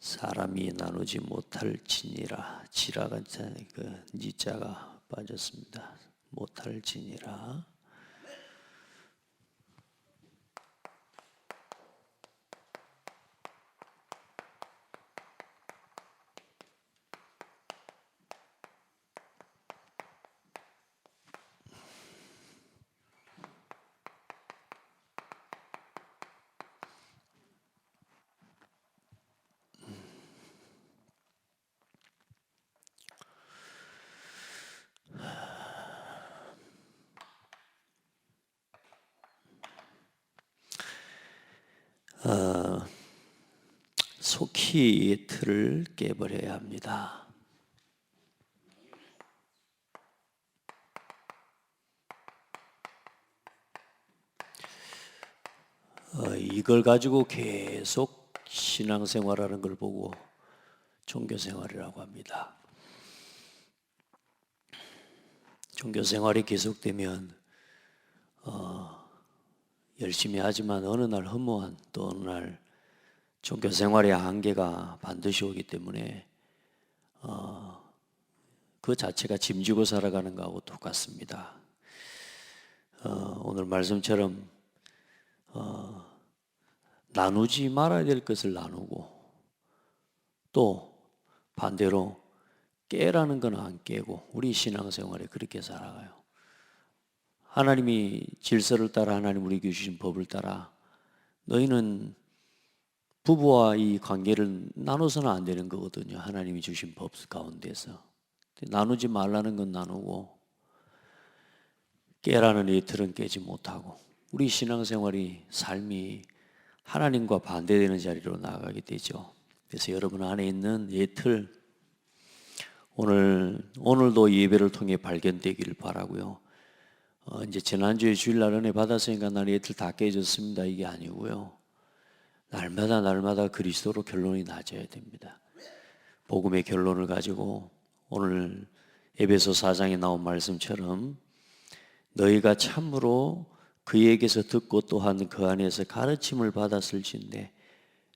사람이 나누지 못할 진이라. 지라가 그 니자가 빠졌습니다. 못할 진이라. 속히 이 틀을 깨버려야 합니다. 이걸 가지고 계속 신앙생활하는 걸 보고 종교생활이라고 합니다. 종교생활이 계속되면 열심히 하지만 어느 날 허무한, 또 어느 날 종교생활의 한계가 반드시 오기 때문에 그 자체가 짐지고 살아가는 거하고 똑같습니다. 오늘 말씀처럼 나누지 말아야 될 것을 나누고, 또 반대로 깨라는 건 안 깨고 우리 신앙생활에 그렇게 살아가요. 하나님이 질서를 따라, 하나님 우리에게 주신 법을 따라 너희는 부부와 이 관계를 나눠서는 안 되는 거거든요. 하나님이 주신 법 가운데서 나누지 말라는 건 나누고 깨라는 이 틀은 깨지 못하고, 우리 신앙생활이, 삶이 하나님과 반대되는 자리로 나아가게 되죠. 그래서 여러분 안에 있는 이 틀, 오늘도 예배를 통해 발견되기를 바라고요. 이제 지난주에 주일날 은혜 받았으니까 나는 이 틀 다 깨졌습니다, 이게 아니고요. 날마다 그리스도로 결론이 낮아야 됩니다. 복음의 결론을 가지고 오늘 에베소 4장에 나온 말씀처럼 너희가 참으로 그에게서 듣고 또한 그 안에서 가르침을 받았을진데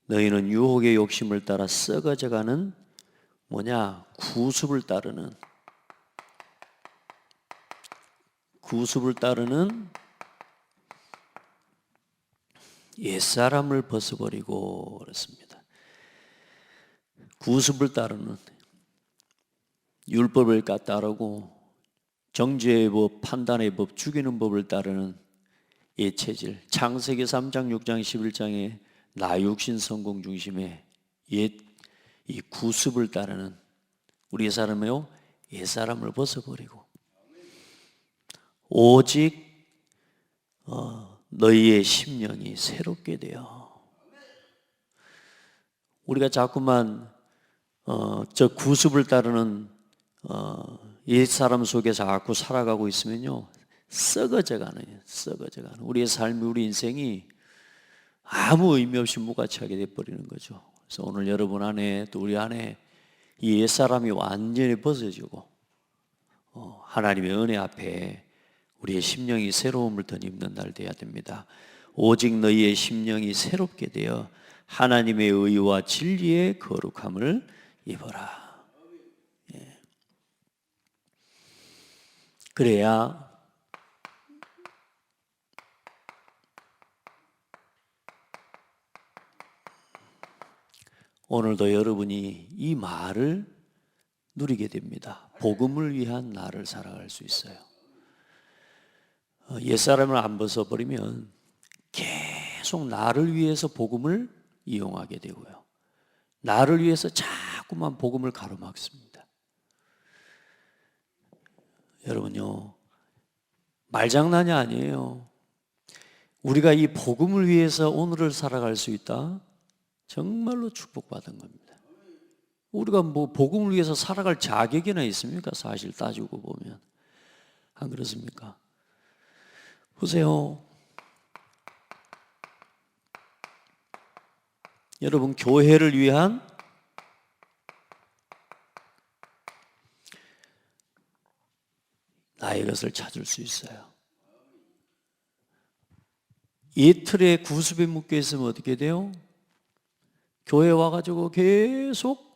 너희는 유혹의 욕심을 따라 썩어져가는 구습을 따르는 옛사람을 벗어버리고 그렇습니다. 구습을 따르는, 율법을 따르고 정죄의 법, 판단의 법, 죽이는 법을 따르는 옛 체질, 창세기 3장, 6장, 11장의 나 육신 성공 중심의 옛 이 구습을 따르는 우리의 사람이요, 옛 사람을 벗어버리고 오직 너희의 심령이 새롭게 되어. 우리가 자꾸만 저 구습을 따르는 옛 사람 속에서 자꾸 살아가고 있으면요, 썩어져가는 우리의 삶이, 우리 인생이 아무 의미 없이 무가치하게 돼버리는 거죠. 그래서 오늘 여러분 안에, 또 우리 안에 이 옛사람이 완전히 벗어지고 하나님의 은혜 앞에 우리의 심령이 새로움을 덧입는 날 되어야 됩니다. 오직 너희의 심령이 새롭게 되어 하나님의 의와 진리의 거룩함을 입어라. 예. 그래야 오늘도 여러분이 이 말을 누리게 됩니다. 복음을 위한 나를 살아갈 수 있어요. 옛사람을 안 벗어버리면 계속 나를 위해서 복음을 이용하게 되고요, 나를 위해서 자꾸만 복음을 가로막습니다. 여러분요, 말장난이 아니에요. 우리가 이 복음을 위해서 오늘을 살아갈 수 있다, 정말로 축복받은 겁니다. 우리가 복음을 위해서 살아갈 자격이나 있습니까? 사실 따지고 보면 안 그렇습니까? 보세요. 여러분, 교회를 위한 나의 것을 찾을 수 있어요. 이 틀에 구습에 묶여 있으면 어떻게 돼요? 교회 와가지고 계속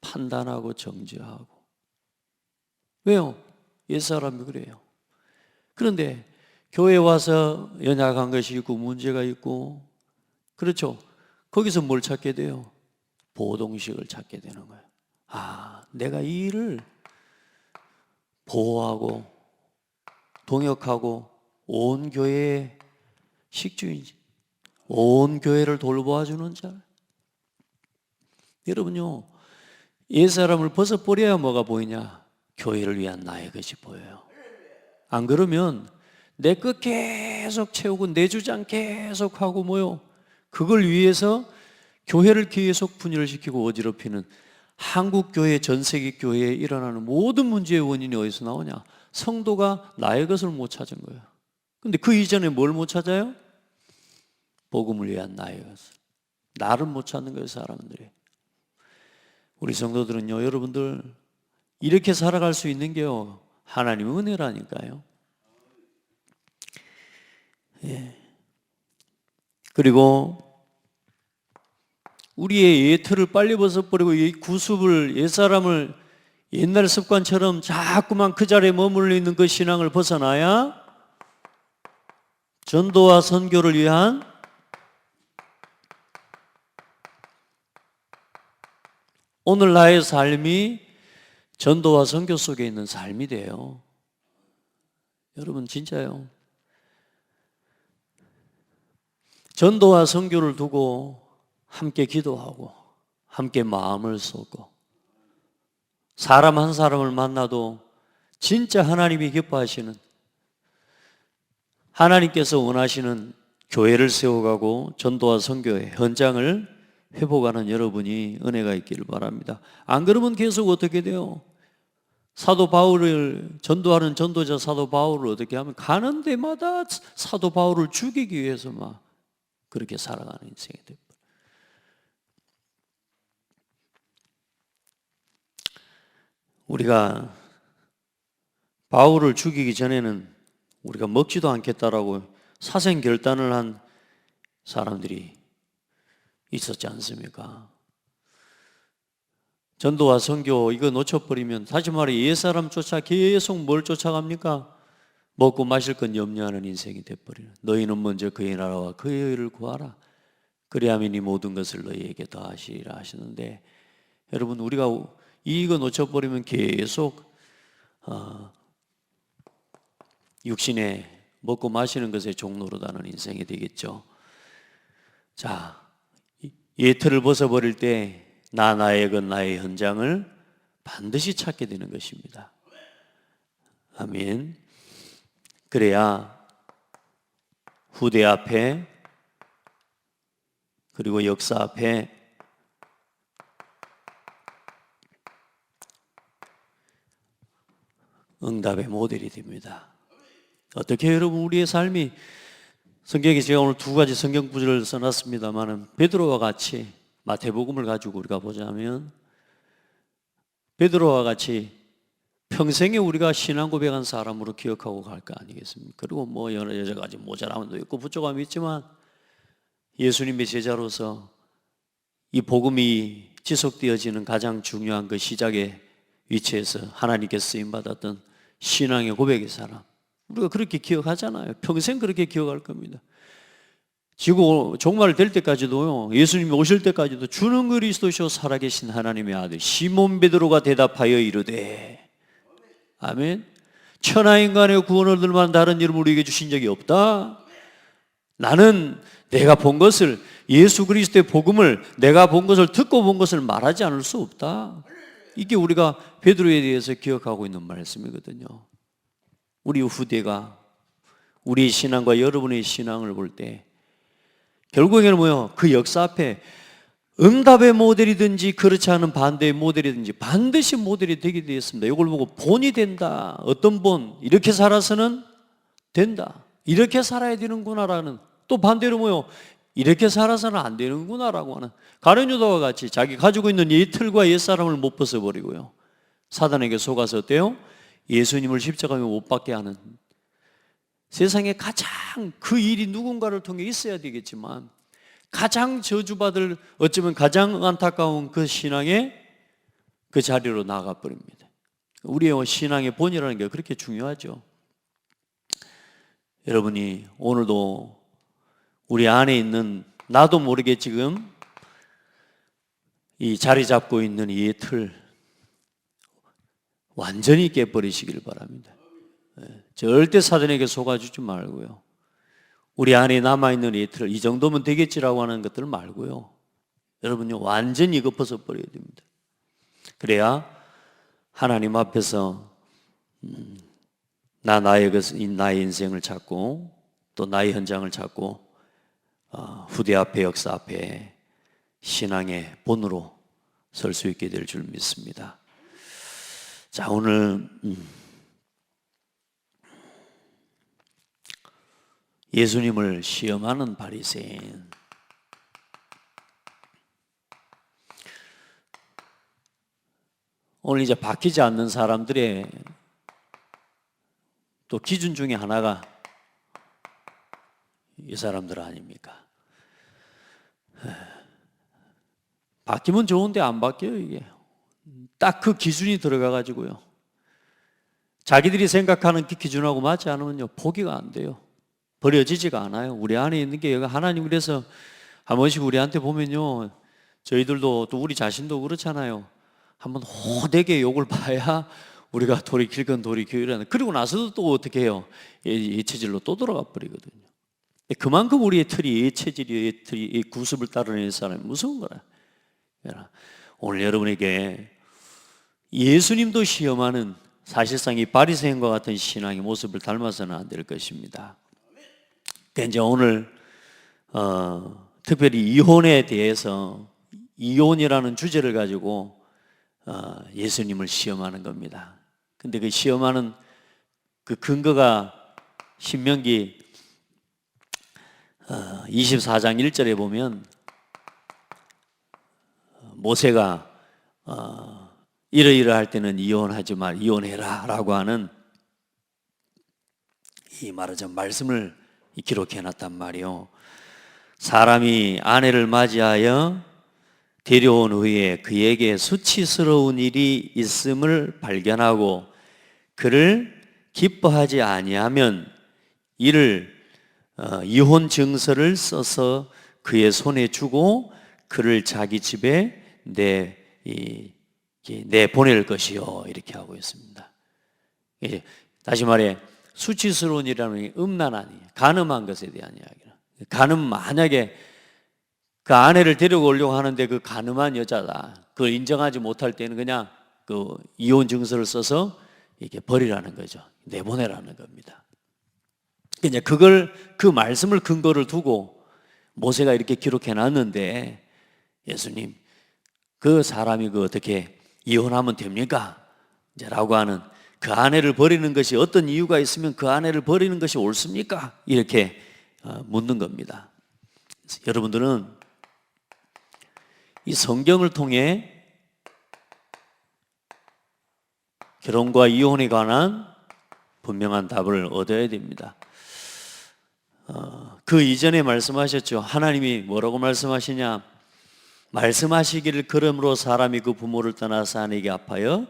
판단하고 정죄하고. 왜요? 옛사람이 그래요. 그런데 교회 와서 연약한 것이 있고 문제가 있고, 그렇죠? 거기서 뭘 찾게 돼요? 보동식을 찾게 되는 거예요. 아, 내가 이 일을 보호하고 동역하고 온 교회의 식주인지, 온 교회를 돌보아주는 자. 여러분요, 옛사람을 벗어버려야 뭐가 보이냐? 교회를 위한 나의 것이 보여요. 안 그러면 내 것 계속 채우고 내 주장 계속 하고 뭐요? 그걸 위해서 교회를 계속 분열시키고 어지럽히는 한국 교회, 전 세계 교회에 일어나는 모든 문제의 원인이 어디서 나오냐? 성도가 나의 것을 못 찾은 거예요. 근데 그 이전에 뭘 못 찾아요? 복음을 위한 나의 것을. 나를 못 찾는 거예요, 사람들이. 우리 성도들은요, 여러분들 이렇게 살아갈 수 있는 게요, 하나님의 은혜라니까요. 예. 그리고 우리의 예틀을 빨리 벗어버리고 이 구습을, 옛사람을 옛날 습관처럼 자꾸만 그 자리에 머물러 있는 그 신앙을 벗어나야 전도와 선교를 위한 오늘 나의 삶이 전도와 선교 속에 있는 삶이 돼요. 여러분 진짜요. 전도와 선교를 두고 함께 기도하고 함께 마음을 쏟고 사람 한 사람을 만나도 진짜 하나님이 기뻐하시는, 하나님께서 원하시는 교회를 세워가고 전도와 선교의 현장을 회복하는 여러분이 은혜가 있기를 바랍니다. 안 그러면 계속 어떻게 돼요? 사도 바울을 전도하는 전도자 사도 바울을 어떻게 하면 가는 데마다 사도 바울을 죽이기 위해서 막 그렇게 살아가는 인생이 됩니다. 우리가 바울을 죽이기 전에는 우리가 먹지도 않겠다라고 사생결단을 한 사람들이 있었지 않습니까? 전도와 선교 이거 놓쳐버리면, 다시 말해 옛사람 쫓아 계속 뭘 쫓아갑니까? 먹고 마실 건 염려하는 인생이 돼버리는. 너희는 먼저 그의 나라와 그의 의를 구하라. 그리하면 이 모든 것을 너희에게 더하시리라 하시는데, 여러분 우리가 이거 놓쳐버리면 계속 육신에 먹고 마시는 것에 종노릇하는 인생이 되겠죠. 자, 예틀을 벗어버릴 때 나의 것 나의 현장을 반드시 찾게 되는 것입니다. 아멘. 그래야 후대 앞에 그리고 역사 앞에 응답의 모델이 됩니다. 어떻게 여러분 우리의 삶이, 성경에 제가 오늘 두 가지 성경 구절을 써놨습니다만은 베드로와 같이 마태복음을 가지고 우리가 보자면 베드로와 같이 평생에 우리가 신앙 고백한 사람으로 기억하고 갈 거 아니겠습니까? 그리고 뭐 여러 가지 모자람도 있고 부족함이 있지만 예수님의 제자로서 이 복음이 지속되어지는 가장 중요한 그 시작의 위치에서 하나님께서 쓰임받았던 신앙의 고백의 사람, 우리가 그렇게 기억하잖아요. 평생 그렇게 기억할 겁니다. 지구 종말 될 때까지도요, 예수님이 오실 때까지도 주는 그리스도시요 살아계신 하나님의 아들 시몬 베드로가 대답하여 이르되, 아멘. 천하인간의 구원을 얻을 다른 이름을 우리에게 주신 적이 없다. 나는 내가 본 것을, 예수 그리스도의 복음을 내가 본 것을 듣고 본 것을 말하지 않을 수 없다. 이게 우리가 베드로에 대해서 기억하고 있는 말씀이거든요. 우리 후대가 우리의 신앙과 여러분의 신앙을 볼 때 결국에는 뭐요? 그 역사 앞에 응답의 모델이든지 그렇지 않은 반대의 모델이든지 반드시 모델이 되게 되었습니다. 이걸 보고 본이 된다. 어떤 본, 이렇게 살아서는 된다. 이렇게 살아야 되는구나라는, 또 반대로 뭐요? 이렇게 살아서는 안 되는구나라고 하는, 가룟 유다와 같이 자기 가지고 있는 이 틀과 옛사람을 못 벗어버리고요, 사단에게 속아서 어때요? 예수님을 십자가에 못 박게 하는, 세상에 가장 그 일이 누군가를 통해 있어야 되겠지만 가장 저주받을, 어쩌면 가장 안타까운 그 신앙의 그 자리로 나가 버립니다. 우리의 신앙의 본이라는 게 그렇게 중요하죠. 여러분이 오늘도 우리 안에 있는, 나도 모르게 지금 이 자리 잡고 있는 이 틀 완전히 깨버리시길 바랍니다. 절대 사단에게 속아주지 말고요. 우리 안에 남아있는 이 틀, 이 정도면 되겠지라고 하는 것들 말고요. 여러분요, 완전히 이거 벗어버려야 됩니다. 그래야 하나님 앞에서 나의 인생을 찾고 또 나의 현장을 찾고 후대 앞에, 역사 앞에 신앙의 본으로 설 수 있게 될 줄 믿습니다. 자, 오늘 예수님을 시험하는 바리새인. 오늘 이제 바뀌지 않는 사람들의 또 기준 중에 하나가 이 사람들 아닙니까? 바뀌면 좋은데 안 바뀌어요, 이게. 딱 그 기준이 들어가가지고요. 자기들이 생각하는 그 기준하고 맞지 않으면요, 포기가 안 돼요. 버려지지가 않아요. 우리 안에 있는 게 하나님, 그래서 한 번씩 우리한테 보면요, 저희들도 또 우리 자신도 그렇잖아요. 한번 호되게 욕을 봐야 우리가 돌이킬 건 돌이키라는. 그리고 나서도 또 어떻게 해요? 이 체질로 또 돌아가 버리거든요. 그만큼 우리의 틀이, 이 체질이, 이 틀이, 이 구습을 따르는 사람이 무서운 거라. 오늘 여러분에게 예수님도 시험하는, 사실상 이 바리새인과 같은 신앙의 모습을 닮아서는 안 될 것입니다. 이제 오늘 특별히 이혼에 대해서, 이혼이라는 주제를 가지고 예수님을 시험하는 겁니다. 근데 그 시험하는 그 근거가 신명기 24장 1절에 보면 모세가 이러이러할 때는 이혼하지 말, 이혼해라 라고 하는 이 말하자면 말씀을 기록해 놨단 말이요. 사람이 아내를 맞이하여 데려온 후에 그에게 수치스러운 일이 있음을 발견하고 그를 기뻐하지 아니하면 이를 이혼 증서를 써서 그의 손에 주고 그를 자기 집에 내보낼 것이요, 이렇게 하고 있습니다. 다시 말해 수치스러운 일이라는 게 음란한, 간음한 것에 대한 이야기라. 만약에 그 아내를 데려오려고 하는데 그 간음한 여자다, 그걸 인정하지 못할 때는 그냥 그 이혼 증서를 써서 이렇게 버리라는 거죠. 내보내라는 겁니다. 이제 그 말씀을 근거를 두고 모세가 이렇게 기록해 놨는데, 예수님, 그 사람이 어떻게 이혼하면 됩니까? 이제 라고 하는, 그 아내를 버리는 것이 어떤 이유가 있으면 그 아내를 버리는 것이 옳습니까? 이렇게 묻는 겁니다. 여러분들은 이 성경을 통해 결혼과 이혼에 관한 분명한 답을 얻어야 됩니다. 그 이전에 말씀하셨죠. 하나님이 뭐라고 말씀하시냐? 말씀하시기를 그러므로 사람이 그 부모를 떠나서 아내에게 합하여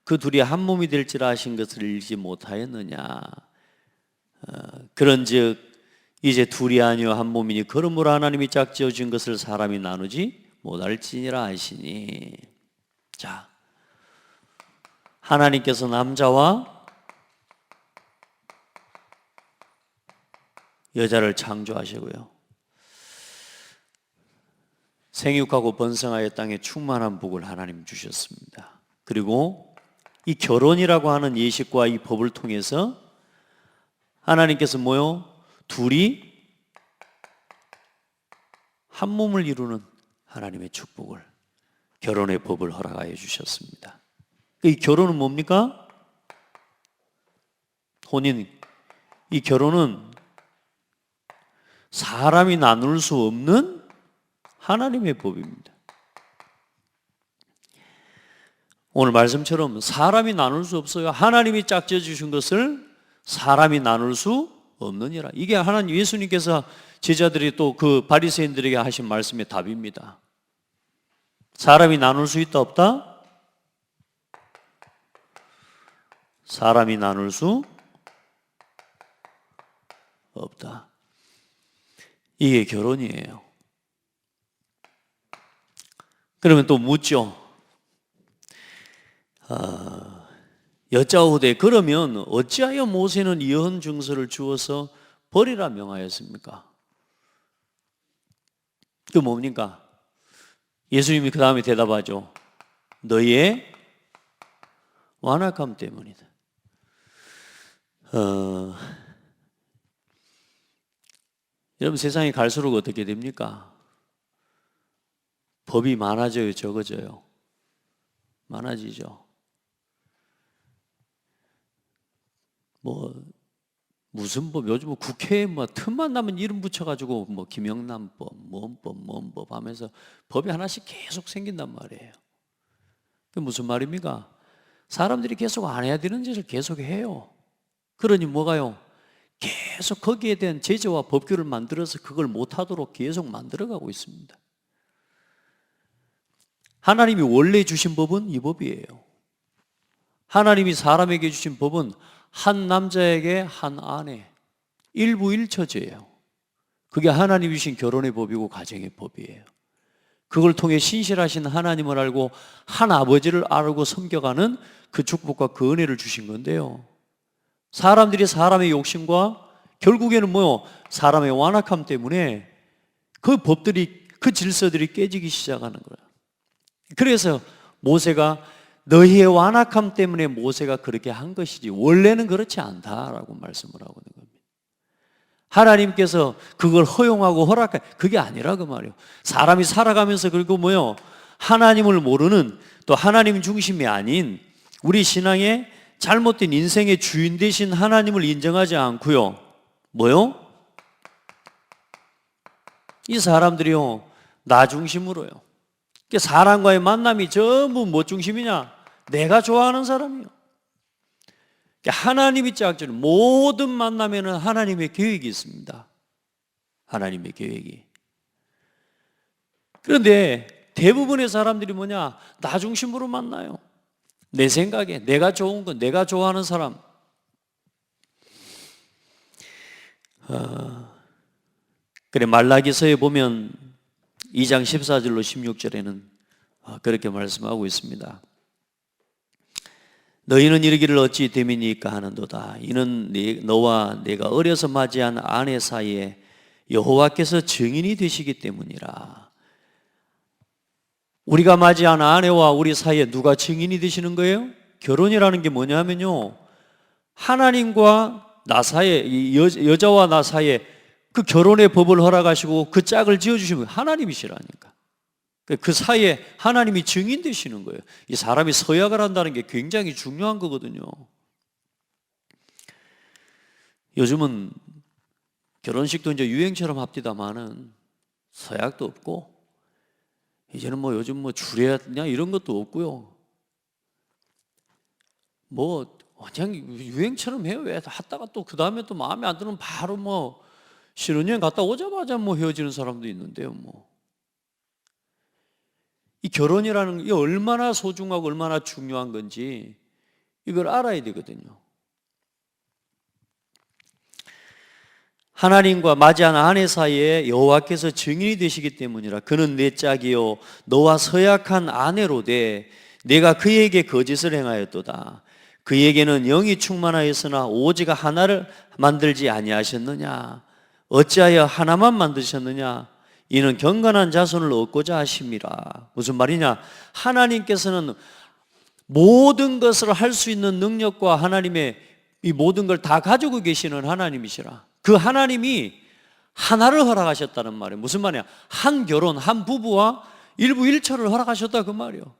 그 둘이 한 몸이 될지라 하신 것을 읽지 못하였느냐? 그런즉 이제 둘이 아니요 한 몸이니 그러므로 하나님이 짝지어 준 것을 사람이 나누지 못할지니라 하시니. 자, 하나님께서 남자와 여자를 창조하시고요, 생육하고 번성하여 땅에 충만한 복을 하나님 주셨습니다. 그리고 이 결혼이라고 하는 예식과 이 법을 통해서 하나님께서 둘이 한 몸을 이루는 하나님의 축복을, 결혼의 법을 허락하여 주셨습니다. 이 결혼은 뭡니까? 혼인. 이 결혼은 사람이 나눌 수 없는 하나님의 법입니다. 오늘 말씀처럼 사람이 나눌 수 없어요. 하나님이 짝지어 주신 것을 사람이 나눌 수 없느니라. 이게 하나님 예수님께서 제자들이 또 그 바리새인들에게 하신 말씀의 답입니다. 사람이 나눌 수 있다 없다? 사람이 나눌 수 없다. 이게 결혼이에요. 그러면 또 묻죠. 여짜오되 그러면 어찌하여 모세는 이혼 증서를 주어서 버리라 명하였습니까? 그 뭡니까? 예수님이 그 다음에 대답하죠. 너희의 완악함 때문이다. 여러분 세상이 갈수록 어떻게 됩니까? 법이 많아져요, 적어져요? 많아지죠. 무슨 법, 요즘 국회에 틈만 나면 이름 붙여가지고 김영란법, 뭔법 하면서 법이 하나씩 계속 생긴단 말이에요. 그게 무슨 말입니까? 사람들이 계속 안 해야 되는 짓을 계속 해요. 그러니 뭐가요? 계속 거기에 대한 제재와 법규를 만들어서 그걸 못하도록 계속 만들어가고 있습니다. 하나님이 원래 주신 법은 이 법이에요. 하나님이 사람에게 주신 법은 한 남자에게 한 아내, 일부일처제예요. 그게 하나님이 주신 결혼의 법이고 가정의 법이에요. 그걸 통해 신실하신 하나님을 알고 한 아버지를 알고 섬겨가는 그 축복과 그 은혜를 주신 건데요. 사람들이 사람의 욕심과 결국에는 사람의 완악함 때문에 그 법들이, 그 질서들이 깨지기 시작하는 거예요. 그래서 모세가 너희의 완악함 때문에 모세가 그렇게 한 것이지 원래는 그렇지 않다라고 말씀을 하고 있는 겁니다. 하나님께서 그걸 허용하고 허락해, 그게 아니라 그 말이에요. 사람이 살아가면서 그리고 하나님을 모르는, 또 하나님 중심이 아닌 우리 신앙의 잘못된 인생의 주인 되신 하나님을 인정하지 않고요, 이 사람들이요, 나 중심으로요. 사람과의 만남이 전부 뭐 중심이냐? 내가 좋아하는 사람이요. 하나님이 짝지는 모든 만남에는 하나님의 계획이 있습니다. 하나님의 계획이. 그런데 대부분의 사람들이 나 중심으로 만나요. 내 생각에 내가 좋은 거, 내가 좋아하는 사람. 그래, 말라기서에 보면 2장 14절로 16절에는 그렇게 말씀하고 있습니다. 너희는 이르기를 어찌 됨이니까 하는도다. 이는 너와 내가 어려서 맞이한 아내 사이에 여호와께서 증인이 되시기 때문이라. 우리가 맞이한 아내와 우리 사이에 누가 증인이 되시는 거예요? 결혼이라는 게 뭐냐면요, 하나님과 나 사이에, 여자와 나 사이에 그 결혼의 법을 허락하시고 그 짝을 지어주시면 하나님이시라니까. 그 사이에 하나님이 증인 되시는 거예요. 이 사람이 서약을 한다는 게 굉장히 중요한 거거든요. 요즘은 결혼식도 이제 유행처럼 합디다마는 서약도 없고, 이제는 요즘 주례냐 이런 것도 없고요. 그냥 유행처럼 해요. 왜 하다가 또 그 다음에 또 마음에 안 들면 바로 신혼여행 갔다 오자마자 헤어지는 사람도 있는데요. 이 결혼이라는 게 얼마나 소중하고 얼마나 중요한 건지 이걸 알아야 되거든요. 하나님과 맞이한 아내 사이에 여호와께서 증인이 되시기 때문이라. 그는 내 짝이요 너와 서약한 아내로 돼 내가 그에게 거짓을 행하였도다. 그에게는 영이 충만하였으나 오직 하나를 만들지 아니하셨느냐? 어찌하여 하나만 만드셨느냐? 이는 경건한 자손을 얻고자 하심이라. 무슨 말이냐? 하나님께서는 모든 것을 할 수 있는 능력과 하나님의 이 모든 걸 다 가지고 계시는 하나님이시라. 그 하나님이 하나를 허락하셨다는 말이에요. 무슨 말이야? 한 결혼, 한 부부와 일부일처를 허락하셨다 그 말이에요.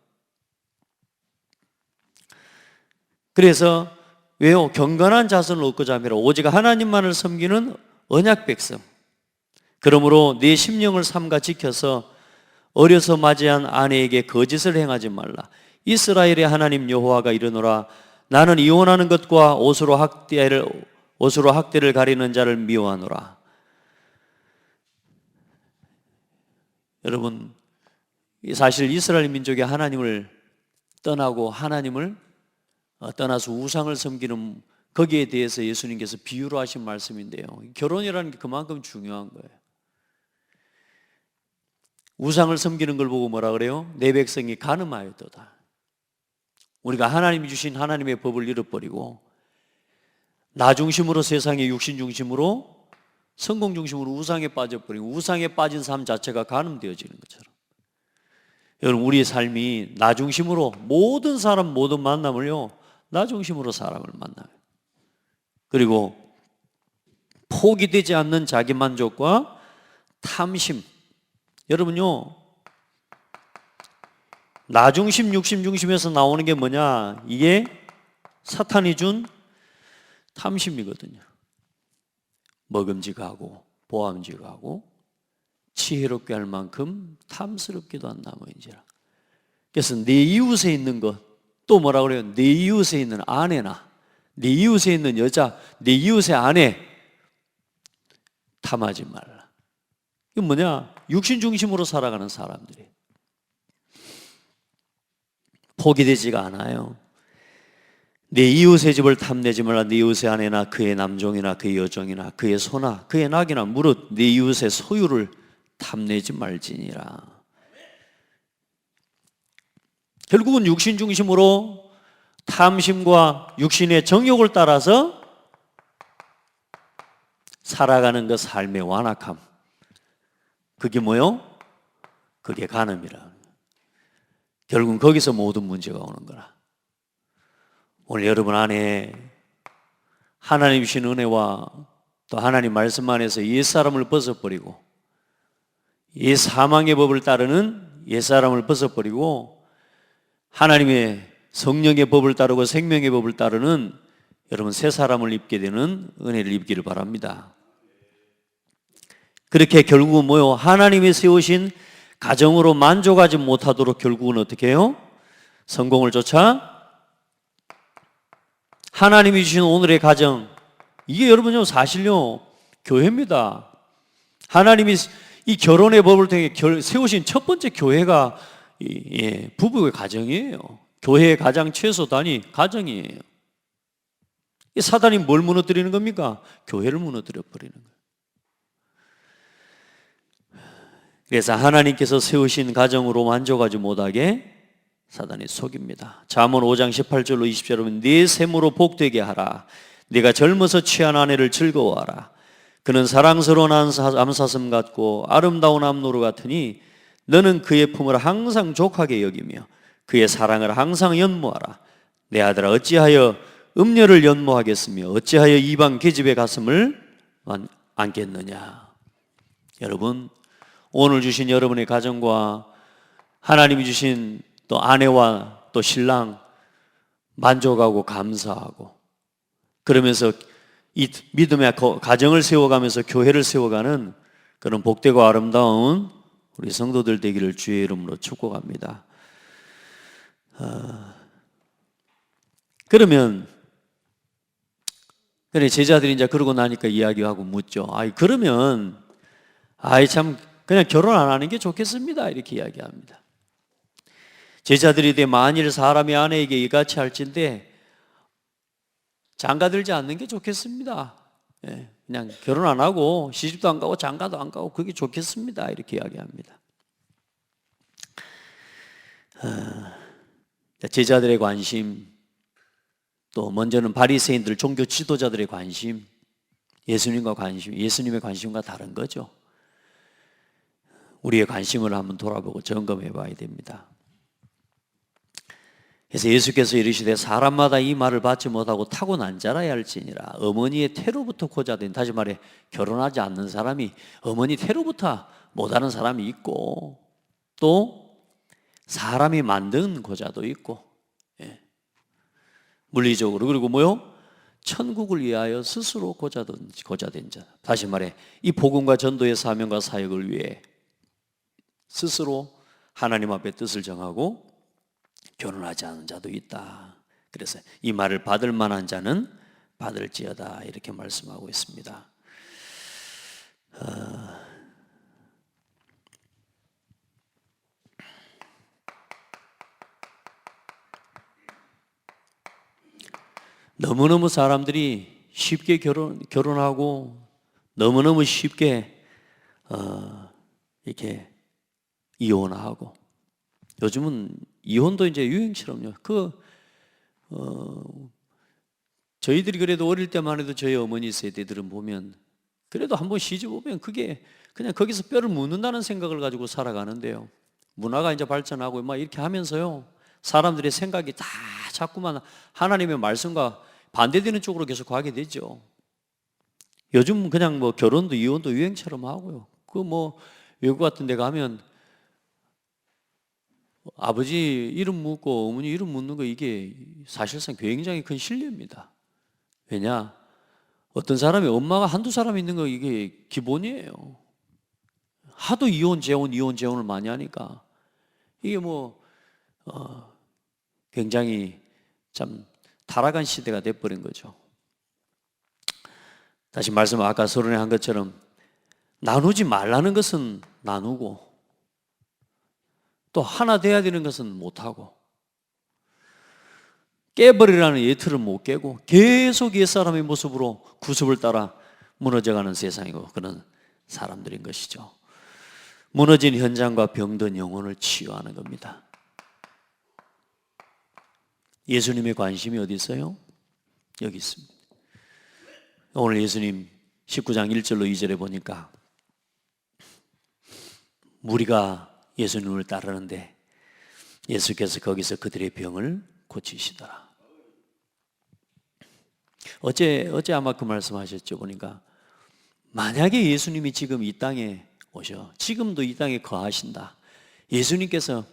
그래서 왜요? 경건한 자손을 얻고자 함이라. 오직 하나님만을 섬기는 언약 백성. 그러므로 네 심령을 삼가 지켜서 어려서 맞이한 아내에게 거짓을 행하지 말라. 이스라엘의 하나님 여호와가 이르노라. 나는 이혼하는 것과 옷으로 학대를 옷으로 학대를 가리는 자를 미워하노라. 여러분, 사실 이스라엘 민족이 하나님을 떠나고 하나님을 떠나서 우상을 섬기는 거기에 대해서 예수님께서 비유로 하신 말씀인데요, 결혼이라는 게 그만큼 중요한 거예요. 우상을 섬기는 걸 보고 뭐라 그래요? 내 백성이 간음하였도다. 우리가 하나님이 주신 하나님의 법을 잃어버리고 나 중심으로, 세상의 육신 중심으로, 성공 중심으로 우상에 빠져버리고, 우상에 빠진 삶 자체가 간음되어지는 것처럼, 여러분, 우리의 삶이 나 중심으로, 모든 사람 모든 만남을요 나 중심으로 사람을 만나요. 그리고 포기되지 않는 자기 만족과 탐심. 여러분요, 나 중심, 육심 중심에서 나오는 게 뭐냐? 이게 사탄이 준 탐심이거든요. 먹음직하고 보암직하고 지혜롭게 할 만큼 탐스럽기도 한 나무인지라. 그래서 내 이웃에 있는 것, 또 뭐라 그래요? 내 이웃에 있는 아내나 내 이웃에 있는 여자, 내 이웃의 아내 탐하지 말라. 이게 뭐냐? 육신 중심으로 살아가는 사람들이 포기되지가 않아요. 내 이웃의 집을 탐내지 말라. 내 이웃의 아내나 그의 남종이나 그의 여종이나 그의 소나 그의 낙이나 무릇 내 이웃의 소유를 탐내지 말지니라. 결국은 육신 중심으로 탐심과 육신의 정욕을 따라서 살아가는 그 삶의 완악함, 그게 뭐요? 그게 간음이라. 결국은 거기서 모든 문제가 오는 거라. 오늘 여러분 안에 하나님 주신 은혜와 또 하나님 말씀 안에서 옛사람을 벗어버리고 옛 사망의 법을 따르는 옛사람을 벗어버리고 하나님의 성령의 법을 따르고 생명의 법을 따르는 여러분 새 사람을 입게 되는 은혜를 입기를 바랍니다. 그렇게 결국은 뭐요? 하나님이 세우신 가정으로 만족하지 못하도록 결국은 어떻게 해요? 성공을 쫓아 하나님이 주신 오늘의 가정, 이게 여러분요 사실요 교회입니다. 하나님이 이 결혼의 법을 통해 세우신 첫 번째 교회가 부부의 가정이에요. 교회의 가장 최소 단위 가정이에요. 이 사단이 뭘 무너뜨리는 겁니까? 교회를 무너뜨려 버리는 거예요. 그래서 하나님께서 세우신 가정으로 만족하지 못하게 사단이 속입니다. 잠언 5장 18절로 20절 보면 네 샘으로 복되게 하라. 네가 젊어서 취한 아내를 즐거워하라. 그는 사랑스러운 암사슴 같고 아름다운 암노루 같으니 너는 그의 품을 항상 족하게 여기며 그의 사랑을 항상 연모하라. 내 아들아 어찌하여 음녀를 연모하겠으며 어찌하여 이방 계집의 가슴을 안겠느냐. 여러분, 오늘 주신 여러분의 가정과 하나님이 주신 또 아내와 또 신랑 만족하고 감사하고 그러면서 이 믿음의 가정을 세워가면서 교회를 세워가는 그런 복되고 아름다운 우리 성도들 되기를 주의 이름으로 축복합니다. 그러면 제자들이 이제 그러고 나니까 이야기하고 묻죠. 그러면 참 그냥 결혼 안 하는 게 좋겠습니다. 이렇게 이야기합니다. 제자들이 만일 사람이 아내에게 이같이 할진대 장가들지 않는 게 좋겠습니다. 그냥 결혼 안 하고 시집도 안 가고 장가도 안 가고 그게 좋겠습니다. 이렇게 이야기합니다. 제자들의 관심, 또 먼저는 바리새인들 종교 지도자들의 관심, 예수님의 관심과 다른 거죠. 우리의 관심을 한번 돌아보고 점검해 봐야 됩니다. 그래서 예수께서 이르시되 사람마다 이 말을 받지 못하고 타고난 자라야 할지니라. 어머니의 태로부터 고자된, 다시 말해 결혼하지 않는 사람이 어머니 태로부터 못하는 사람이 있고 또 사람이 만든 고자도 있고, 물리적으로. 그리고 뭐요? 천국을 위하여 스스로 고자된 자. 다시 말해 이 복음과 전도의 사명과 사역을 위해 스스로 하나님 앞에 뜻을 정하고 결혼하지 않은 자도 있다. 그래서 이 말을 받을 만한 자는 받을지어다 이렇게 말씀하고 있습니다. 너무너무 사람들이 쉽게 결혼하고 너무너무 쉽게 이렇게 이혼하고, 요즘은 이혼도 이제 유행처럼요. 저희들이 그래도 어릴 때만 해도 저희 어머니 세대들은 보면 그래도 한번 시집 오면 그게 그냥 거기서 뼈를 묻는다는 생각을 가지고 살아가는데요. 문화가 이제 발전하고 막 이렇게 하면서요, 사람들의 생각이 다 자꾸만 하나님의 말씀과 반대되는 쪽으로 계속 가게 되죠. 요즘 그냥 뭐 결혼도 이혼도 유행처럼 하고요. 외국 같은 데 가면 아버지 이름 묻고 어머니 이름 묻는 거, 이게 사실상 굉장히 큰 신뢰입니다. 왜냐? 어떤 사람이 엄마가 한두 사람 있는 거 이게 기본이에요. 하도 이혼 재혼을 많이 하니까 이게 굉장히 참 타락한 시대가 돼버린 거죠. 다시 말씀, 아까 서론에 한 것처럼 나누지 말라는 것은 나누고, 또 하나 돼야 되는 것은 못하고, 깨버리라는 예틀을 못 깨고 계속 옛사람의 모습으로 구습을 따라 무너져가는 세상이고 그런 사람들인 것이죠. 무너진 현장과 병든 영혼을 치유하는 겁니다. 예수님의 관심이 어디 있어요? 여기 있습니다. 오늘 예수님 19장 1절로 2절에 보니까 무리가 예수님을 따르는데 예수께서 거기서 그들의 병을 고치시더라. 어제 아마 그 말씀하셨죠. 보니까 만약에 예수님이 지금 이 땅에 오셔, 지금도 이 땅에 거하신다, 예수님께서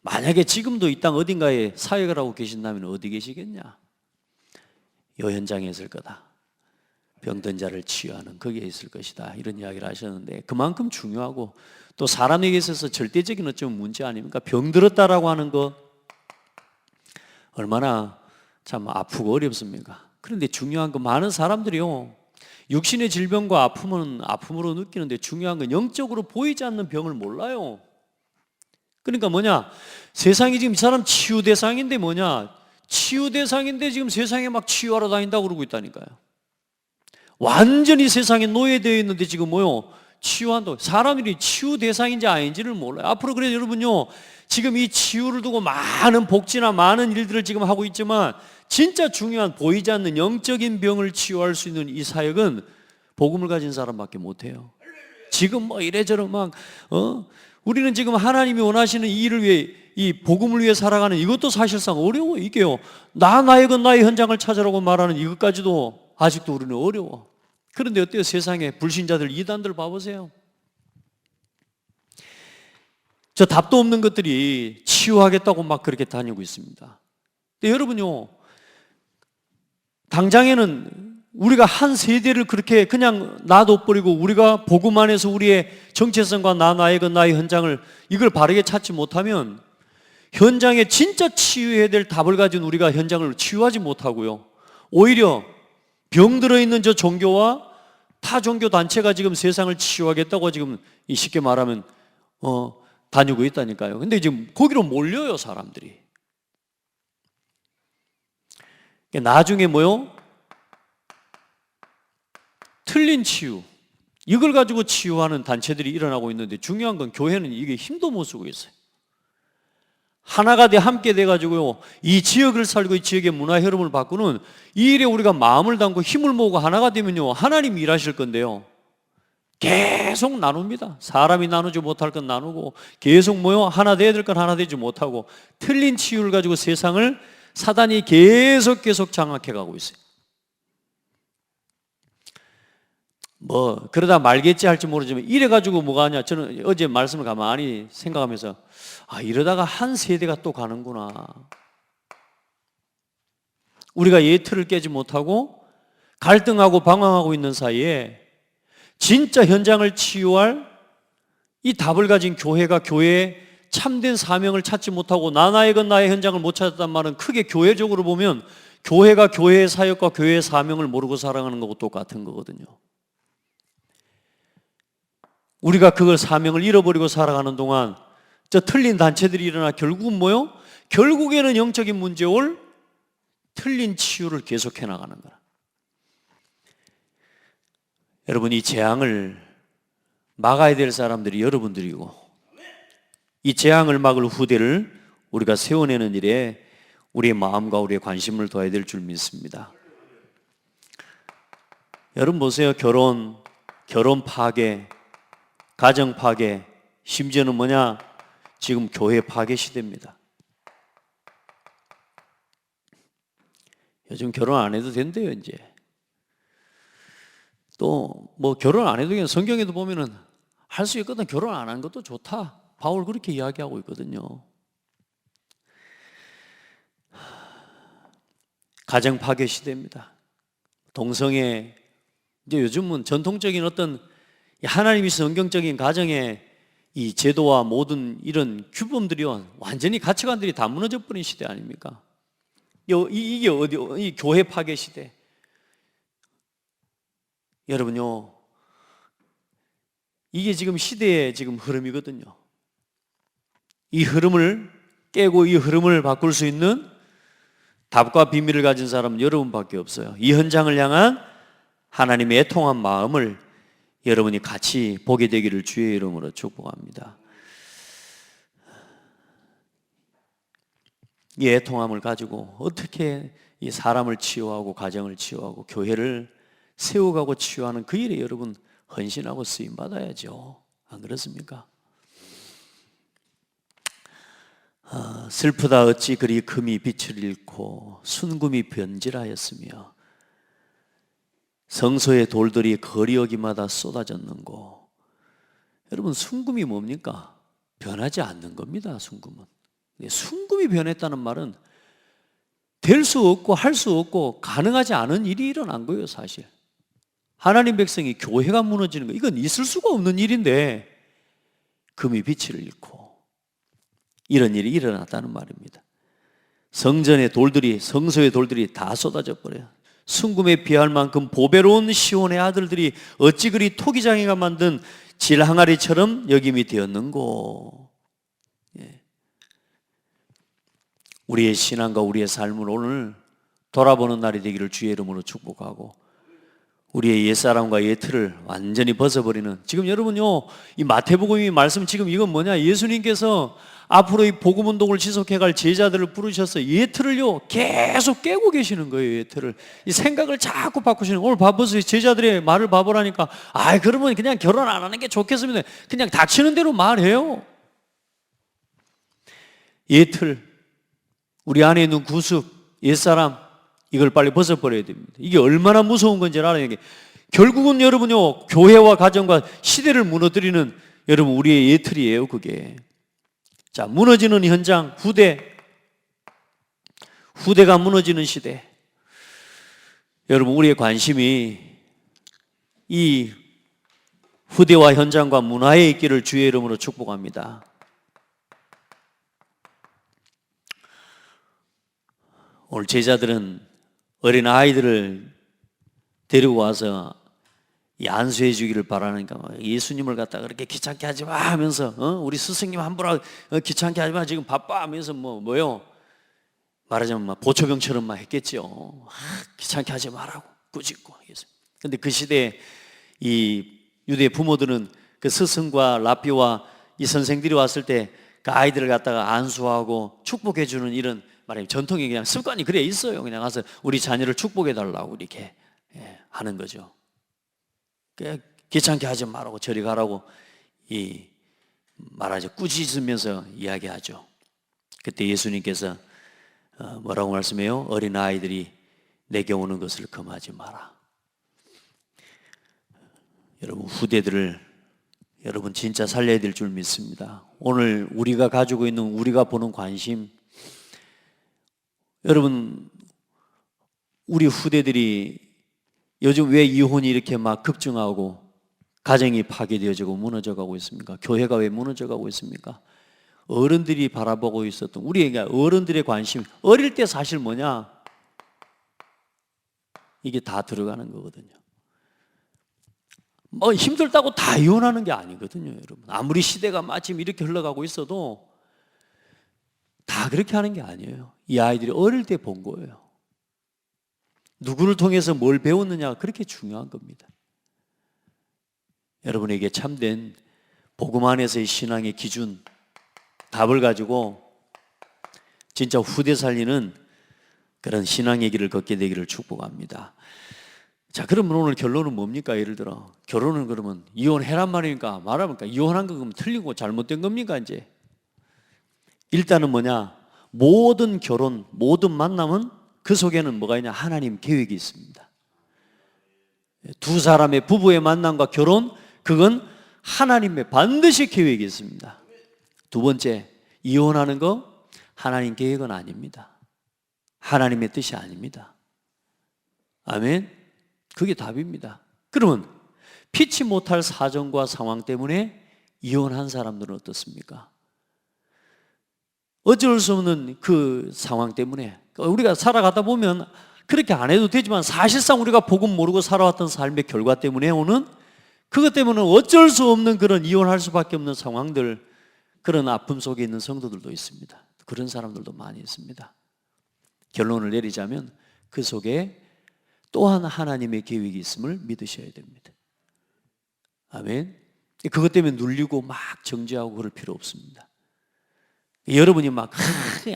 만약에 지금도 이 땅 어딘가에 사역을 하고 계신다면 어디 계시겠냐? 요 현장에 있을 거다. 병든 자를 치유하는 거기에 있을 것이다, 이런 이야기를 하셨는데, 그만큼 중요하고 또 사람에게 있어서 절대적인 어쩌면 문제 아닙니까? 병들었다라고 하는 거 얼마나 참 아프고 어렵습니까? 그런데 중요한 건 많은 사람들이요, 육신의 질병과 아픔은 아픔으로 느끼는데 중요한 건 영적으로 보이지 않는 병을 몰라요. 그러니까 세상이 지금 이 사람 치유 대상인데 치유 대상인데 지금 세상에 막 치유하러 다닌다고 그러고 있다니까요. 완전히 세상에 노예되어 있는데 지금 치유한다고. 사람들이 치유 대상인지 아닌지를 몰라요. 앞으로 그래서 여러분요, 지금 이 치유를 두고 많은 복지나 많은 일들을 지금 하고 있지만 진짜 중요한 보이지 않는 영적인 병을 치유할 수 있는 이 사역은 복음을 가진 사람밖에 못해요. 지금 이래저래 우리는 지금 하나님이 원하시는 이 일을 위해, 이 복음을 위해 살아가는 이것도 사실상 어려워. 이게요, 나의 현장을 찾으라고 말하는 이것까지도 아직도 우리는 어려워. 그런데 어때요? 세상에 불신자들, 이단들 봐보세요. 저 답도 없는 것들이 치유하겠다고 막 그렇게 다니고 있습니다. 근데 여러분요, 당장에는 우리가 한 세대를 그렇게 그냥 놔둬버리고 우리가 복음 안에서 우리의 정체성과 나의 현장을 이걸 바르게 찾지 못하면 현장에 진짜 치유해야 될 답을 가진 우리가 현장을 치유하지 못하고요, 오히려 병들어 있는 저 종교와 타 종교 단체가 지금 세상을 치유하겠다고 지금 쉽게 말하면 다니고 있다니까요. 근데 지금 거기로 몰려요, 사람들이. 나중에 틀린 치유, 이걸 가지고 치유하는 단체들이 일어나고 있는데, 중요한 건 교회는 이게 힘도 못 쓰고 있어요. 하나가 함께 돼가지고요, 이 지역을 살고 이 지역의 문화 흐름을 바꾸는 이 일에 우리가 마음을 담고 힘을 모으고 하나가 되면요, 하나님이 일하실 건데요, 계속 나눕니다. 사람이 나누지 못할 건 나누고 계속 하나 돼야 될 건 하나 되지 못하고 틀린 치유를 가지고 세상을 사단이 계속 장악해 가고 있어요. 그러다 말겠지 할지 모르지만 이래가지고 뭐가 하냐, 저는 어제 말씀을 가만히 생각하면서 이러다가 한 세대가 또 가는구나. 우리가 이 틀을 깨지 못하고 갈등하고 방황하고 있는 사이에 진짜 현장을 치유할 이 답을 가진 교회가 교회의 참된 사명을 찾지 못하고 나의 현장을 못 찾았단 말은 크게 교회적으로 보면 교회가 교회의 사역과 교회의 사명을 모르고 살아가는 것과 똑같은 거거든요. 우리가 그걸 사명을 잃어버리고 살아가는 동안 저 틀린 단체들이 일어나 결국은 뭐요? 결국에는 영적인 문제 올 틀린 치유를 계속해 나가는 거야. 여러분, 이 재앙을 막아야 될 사람들이 여러분들이고, 이 재앙을 막을 후대를 우리가 세워내는 일에 우리의 마음과 우리의 관심을 둬야 될 줄 믿습니다. 여러분 보세요. 결혼 파괴, 가정 파괴, 심지어는 뭐냐? 지금 교회 파괴 시대입니다. 요즘 결혼 안 해도 된대요, 이제. 또 뭐 결혼 안 해도 그냥 성경에도 보면은 할 수 있거든. 결혼 안 하는 것도 좋다. 바울 그렇게 이야기하고 있거든요. 가정 파괴 시대입니다. 동성애, 이제 요즘은 전통적인 어떤 하나님이 성경적인 가정의 이 제도와 모든 이런 규범들이 완전히 가치관들이 다 무너져 버린 시대 아닙니까? 이게 이 교회 파괴 시대. 여러분요, 이게 지금 시대의 지금 흐름이거든요. 이 흐름을 깨고 이 흐름을 바꿀 수 있는 답과 비밀을 가진 사람은 여러분밖에 없어요. 이 현장을 향한 하나님의 애통한 마음을 여러분이 같이 보게 되기를 주의 이름으로 축복합니다. 이 애통함을 가지고 어떻게 이 사람을 치유하고 가정을 치유하고 교회를 세워가고 치유하는 그 일에 여러분 헌신하고 쓰임 받아야죠. 안 그렇습니까? 슬프다 어찌 그리 금이 빛을 잃고 순금이 변질하였으며 성소의 돌들이 거리어기마다 쏟아졌는고. 여러분, 순금이 뭡니까? 변하지 않는 겁니다. 순금은. 순금이 변했다는 말은 될 수 없고 할 수 없고 가능하지 않은 일이 일어난 거예요. 사실 하나님 백성이 교회가 무너지는 거, 이건 있을 수가 없는 일인데 금이 빛을 잃고 이런 일이 일어났다는 말입니다. 성전의 돌들이, 성소의 돌들이 다 쏟아져 버려요. 순금에 비할 만큼 보배로운 시온의 아들들이 어찌 그리 토기장이가 만든 질항아리처럼 여김이 되었는고. 예. 우리의 신앙과 우리의 삶을 오늘 돌아보는 날이 되기를 주의 이름으로 축복하고, 우리의 옛사람과 옛 틀을 완전히 벗어버리는, 지금 여러분요, 이 마태복음의 말씀, 지금 이건 뭐냐? 예수님께서 앞으로 이 복음 운동을 지속해 갈 제자들을 부르셔서 옛 틀을요 계속 깨고 계시는 거예요. 옛 틀을, 이 생각을 자꾸 바꾸시는. 오늘 봐보세요. 제자들의 말을 봐보라니까, 그러면 그냥 결혼 안 하는 게 좋겠습니다. 그냥 닥치는 대로 말해요. 옛 틀, 우리 안에 있는 구습, 옛사람, 이걸 빨리 벗어버려야 됩니다. 이게 얼마나 무서운 건지 알아요. 이게 결국은 여러분요, 교회와 가정과 시대를 무너뜨리는 여러분 우리의 옛 틀이에요. 그게. 자, 무너지는 현장, 후대가 무너지는 시대. 여러분, 우리의 관심이 이 후대와 현장과 문화에 있기를 주의 이름으로 축복합니다. 오늘 제자들은 어린 아이들을 데리고 와서 안수해 주기를 바라니까 예수님을 갖다가 그렇게 귀찮게 하지 마 하면서, 우리 스승님 함부로 귀찮게 하지 마, 지금 바빠 하면서 뭐요? 말하자면 막 보초병처럼만 했겠죠. 귀찮게 하지 말라고 꾸짖고. 근데 그 시대에 이 유대 부모들은 그 스승과 랍비와 이 선생들이 왔을 때 그 아이들을 갖다가 안수하고 축복해 주는 이런 말하자면 전통이, 그냥 습관이 그래 있어요. 그냥 가서 우리 자녀를 축복해 달라고 이렇게 하는 거죠. 귀찮게 하지 말라고, 저리 가라고 이 말하죠. 꾸짖으면서 이야기하죠. 그때 예수님께서 뭐라고 말씀해요? 어린 아이들이 내게 오는 것을 금하지 마라. 여러분, 후대들을 여러분 진짜 살려야 될 줄 믿습니다. 오늘 우리가 가지고 있는, 우리가 보는 관심, 여러분 우리 후대들이 요즘 왜 이혼이 이렇게 막 급증하고 가정이 파괴되어지고 무너져가고 있습니까? 교회가 왜 무너져가고 있습니까? 어른들이 바라보고 있었던, 우리에게 어른들의 관심, 어릴 때 사실 뭐냐? 이게 다 들어가는 거거든요. 뭐 힘들다고 다 이혼하는 게 아니거든요, 여러분. 아무리 시대가 마침 이렇게 흘러가고 있어도 다 그렇게 하는 게 아니에요. 이 아이들이 어릴 때 본 거예요. 누구를 통해서 뭘 배웠느냐가 그렇게 중요한 겁니다. 여러분에게 참된 복음 안에서의 신앙의 기준, 답을 가지고 진짜 후대 살리는 그런 신앙의 길을 걷게 되기를 축복합니다. 자, 그러면 오늘 결론은 뭡니까? 예를 들어 결혼은 그러면 이혼해란 말이니까 말하니까 이혼한 거 그러면 틀리고 잘못된 겁니까? 이제 일단은 뭐냐? 모든 결혼, 모든 만남은 그 속에는 뭐가 있냐? 하나님 계획이 있습니다. 두 사람의 부부의 만남과 결혼, 그건 하나님의 반드시 계획이 있습니다. 두 번째, 이혼하는 거 하나님 계획은 아닙니다. 하나님의 뜻이 아닙니다. 아멘. 그게 답입니다. 그러면 피치 못할 사정과 상황 때문에 이혼한 사람들은 어떻습니까? 어쩔 수 없는 그 상황 때문에 우리가 살아가다 보면 그렇게 안 해도 되지만 사실상 우리가 복음 모르고 살아왔던 삶의 결과 때문에 오는 그것 때문에 어쩔 수 없는 그런 이혼할 수밖에 없는 상황들, 그런 아픔 속에 있는 성도들도 있습니다. 그런 사람들도 많이 있습니다. 결론을 내리자면 그 속에 또한 하나님의 계획이 있음을 믿으셔야 됩니다. 아멘. 그것 때문에 눌리고 막 정죄하고 그럴 필요 없습니다. 여러분이 막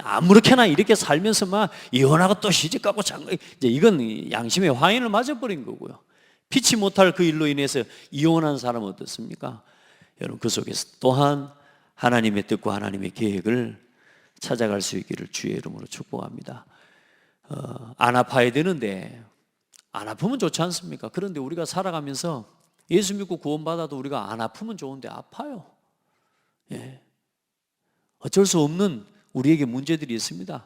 아무렇게나 이렇게 살면서 막 이혼하고 또 시집가고 이제 이건 양심의 화인을 맞아버린 거고요. 피치 못할 그 일로 인해서 이혼한 사람은 어떻습니까? 여러분 그 속에서 또한 하나님의 뜻과 하나님의 계획을 찾아갈 수 있기를 주의 이름으로 축복합니다. 안 아파야 되는데 안 아프면 좋지 않습니까? 그런데 우리가 살아가면서 예수 믿고 구원받아도 우리가 안 아프면 좋은데 아파요. 예. 어쩔 수 없는 우리에게 문제들이 있습니다.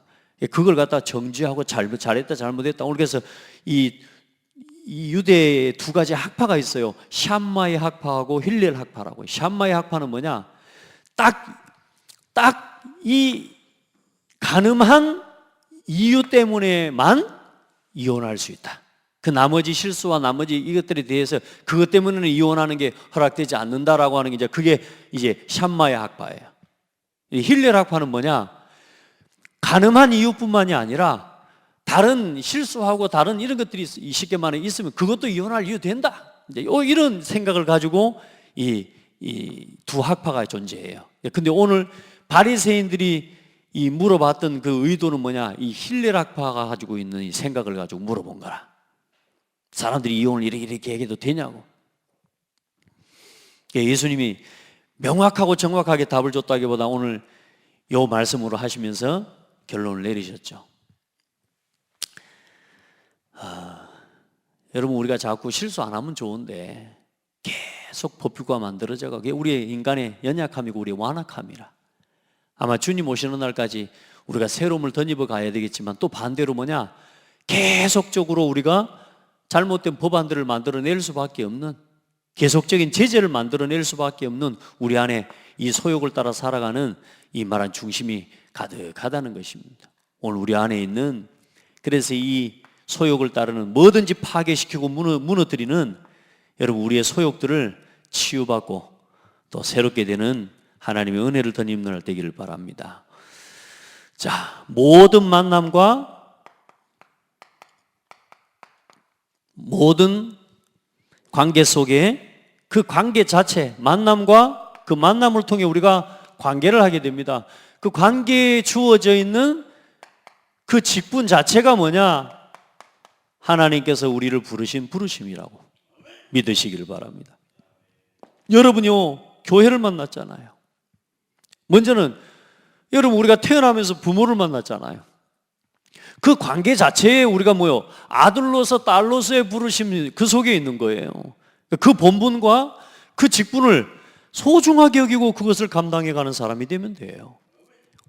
그걸 갖다 정죄하고 잘했다 잘못했다. 오늘 그래서 이 유대의 두 가지 학파가 있어요. 샴마의 학파하고 힐렐 학파라고. 샴마의 학파는 뭐냐? 딱 이 가늠한 이유 때문에만 이혼할 수 있다. 그 나머지 실수와 나머지 이것들에 대해서 그것 때문에는 이혼하는 게 허락되지 않는다라고 하는 게 그게 이제 샴마의 학파예요. 힐렐 학파는 뭐냐? 가늠한 이유뿐만이 아니라 다른 실수하고 다른 이런 것들이 쉽게 말해 있으면 그것도 이혼할 이유 된다. 이제 이런 생각을 가지고 이 두 학파가 존재해요. 근데 오늘 바리새인들이 이 물어봤던 그 의도는 뭐냐? 이 힐렐 학파가 가지고 있는 이 생각을 가지고 물어본 거라. 사람들이 이혼을 이렇게 얘기해도 되냐고. 예수님이 명확하고 정확하게 답을 줬다기보다 오늘 이 말씀으로 하시면서 결론을 내리셨죠. 여러분 우리가 자꾸 실수 안 하면 좋은데 계속 법규가 만들어져가 그게 우리의 인간의 연약함이고 우리의 완악함이라. 아마 주님 오시는 날까지 우리가 새로움을 덧입어 가야 되겠지만 또 반대로 뭐냐? 계속적으로 우리가 잘못된 법안들을 만들어낼 수밖에 없는, 계속적인 제재를 만들어낼 수밖에 없는 우리 안에 이 소욕을 따라 살아가는 이 말한 중심이 가득하다는 것입니다. 오늘 우리 안에 있는, 그래서 이 소욕을 따르는 뭐든지 파괴시키고 무너뜨리는 여러분 우리의 소욕들을 치유받고 또 새롭게 되는 하나님의 은혜를 덧입는 날 되기를 바랍니다. 자, 모든 만남과 모든 관계 속에 그 관계 자체, 만남과 그 만남을 통해 우리가 관계를 하게 됩니다. 그 관계에 주어져 있는 그 직분 자체가 뭐냐? 하나님께서 우리를 부르신 부르심이라고 믿으시기를 바랍니다. 여러분요, 교회를 만났잖아요. 먼저는 여러분 우리가 태어나면서 부모를 만났잖아요. 그 관계 자체에 우리가 뭐요? 아들로서 딸로서의 부르심이 그 속에 있는 거예요. 그 본분과 그 직분을 소중하게 여기고 그것을 감당해가는 사람이 되면 돼요.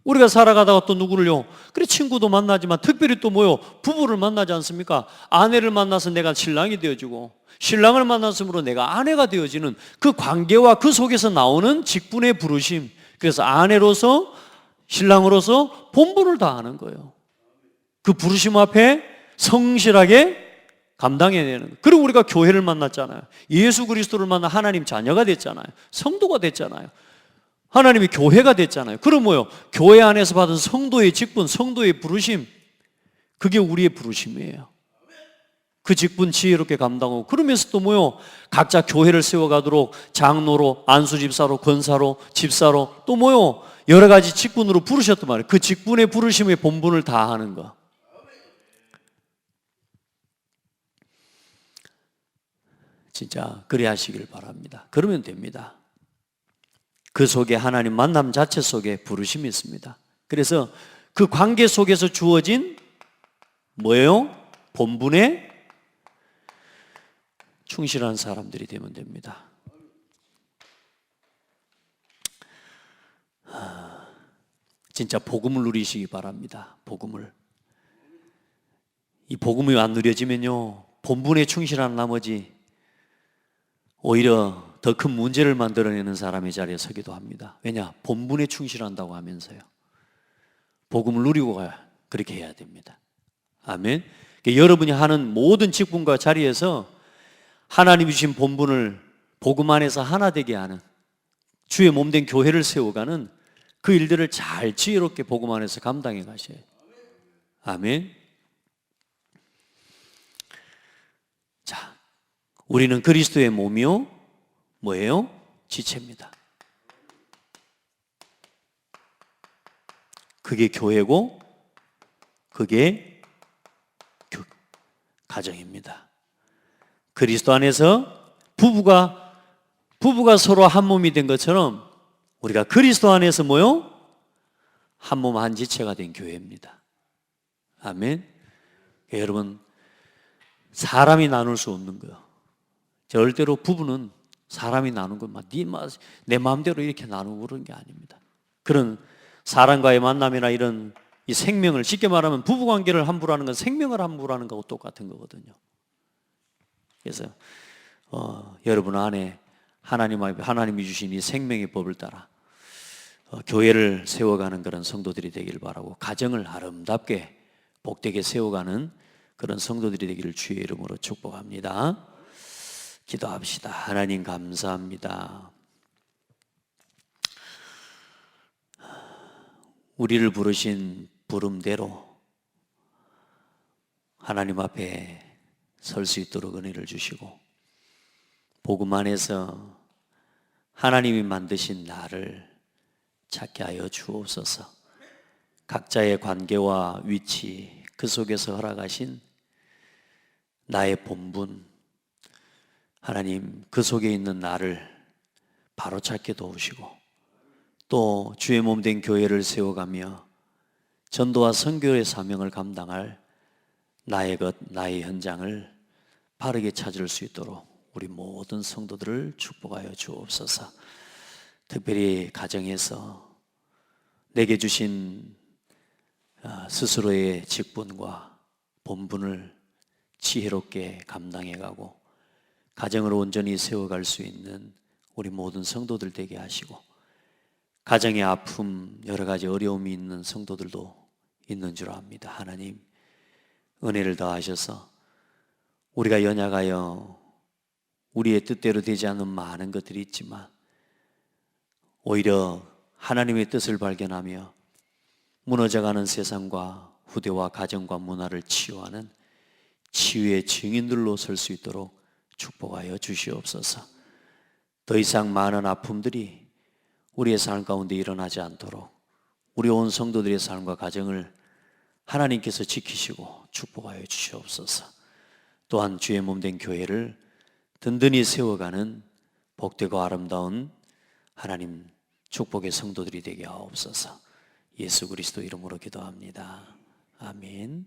우리가 살아가다가 또 누구를요? 그래 친구도 만나지만 특별히 또 뭐요? 부부를 만나지 않습니까? 아내를 만나서 내가 신랑이 되어지고 신랑을 만났으므로 내가 아내가 되어지는 그 관계와 그 속에서 나오는 직분의 부르심. 그래서 아내로서 신랑으로서 본분을 다하는 거예요. 그 부르심 앞에 성실하게 감당해야 되는 거예요. 그리고 우리가 교회를 만났잖아요. 예수 그리스도를 만나 하나님 자녀가 됐잖아요. 성도가 됐잖아요. 하나님의 교회가 됐잖아요. 그럼 뭐요? 교회 안에서 받은 성도의 직분, 성도의 부르심, 그게 우리의 부르심이에요. 그 직분 지혜롭게 감당하고, 그러면서 또 뭐요? 각자 교회를 세워가도록 장로로, 안수집사로, 권사로, 집사로, 또 뭐요? 여러 가지 직분으로 부르셨단 말이에요. 그 직분의 부르심의 본분을 다하는 거. 진짜 그래 하시길 바랍니다. 그러면 됩니다. 그 속에 하나님 만남 자체 속에 부르심이 있습니다. 그래서 그 관계 속에서 주어진 뭐예요? 본분에 충실한 사람들이 되면 됩니다. 진짜 복음을 누리시기 바랍니다. 복음을. 이 복음이 안 누려지면요, 본분에 충실한 나머지 오히려 더 큰 문제를 만들어내는 사람의 자리에 서기도 합니다. 왜냐? 본분에 충실한다고 하면서요. 복음을 누리고 그렇게 해야 됩니다. 아멘. 그러니까 여러분이 하는 모든 직분과 자리에서 하나님이 주신 본분을 복음 안에서 하나 되게 하는, 주의 몸된 교회를 세워가는 그 일들을 잘 지혜롭게 복음 안에서 감당해 가셔야 돼요. 아멘. 자, 우리는 그리스도의 몸이요, 뭐예요? 지체입니다. 그게 교회고, 그게 가정입니다. 그리스도 안에서 부부가 서로 한 몸이 된 것처럼 우리가 그리스도 안에서 뭐요? 한 몸 한 지체가 된 교회입니다. 아멘. 여러분, 사람이 나눌 수 없는 거예요. 절대로 부부는 사람이 나눈 건 내 마음대로 이렇게 나누고 그런 게 아닙니다. 그런 사람과의 만남이나 이런 이 생명을, 쉽게 말하면 부부관계를 함부로 하는 건 생명을 함부로 하는 거하고 똑같은 거거든요. 그래서 여러분 안에 하나님이 주신 이 생명의 법을 따라 교회를 세워가는 그런 성도들이 되길 바라고, 가정을 아름답게 복되게 세워가는 그런 성도들이 되기를 주의 이름으로 축복합니다. 기도합시다. 하나님 감사합니다. 우리를 부르신 부름대로 하나님 앞에 설 수 있도록 은혜를 주시고, 복음 안에서 하나님이 만드신 나를 찾게 하여 주옵소서. 각자의 관계와 위치, 그 속에서 허락하신 나의 본분, 하나님 그 속에 있는 나를 바로찾게 도우시고, 또 주의 몸된 교회를 세워가며 전도와 선교의 사명을 감당할 나의 것, 나의 현장을 바르게 찾을 수 있도록 우리 모든 성도들을 축복하여 주옵소서. 특별히 가정에서 내게 주신 스스로의 직분과 본분을 지혜롭게 감당해가고 가정을 온전히 세워갈 수 있는 우리 모든 성도들 되게 하시고, 가정의 아픔, 여러 가지 어려움이 있는 성도들도 있는 줄 압니다. 하나님 은혜를 더하셔서 우리가 연약하여 우리의 뜻대로 되지 않는 많은 것들이 있지만 오히려 하나님의 뜻을 발견하며 무너져가는 세상과 후대와 가정과 문화를 치유하는 치유의 증인들로 설 수 있도록 축복하여 주시옵소서. 더 이상 많은 아픔들이 우리의 삶 가운데 일어나지 않도록 우리 온 성도들의 삶과 가정을 하나님께서 지키시고 축복하여 주시옵소서. 또한 주의 몸된 교회를 든든히 세워가는 복되고 아름다운 하나님 축복의 성도들이 되게 하옵소서. 예수 그리스도 이름으로 기도합니다. 아멘.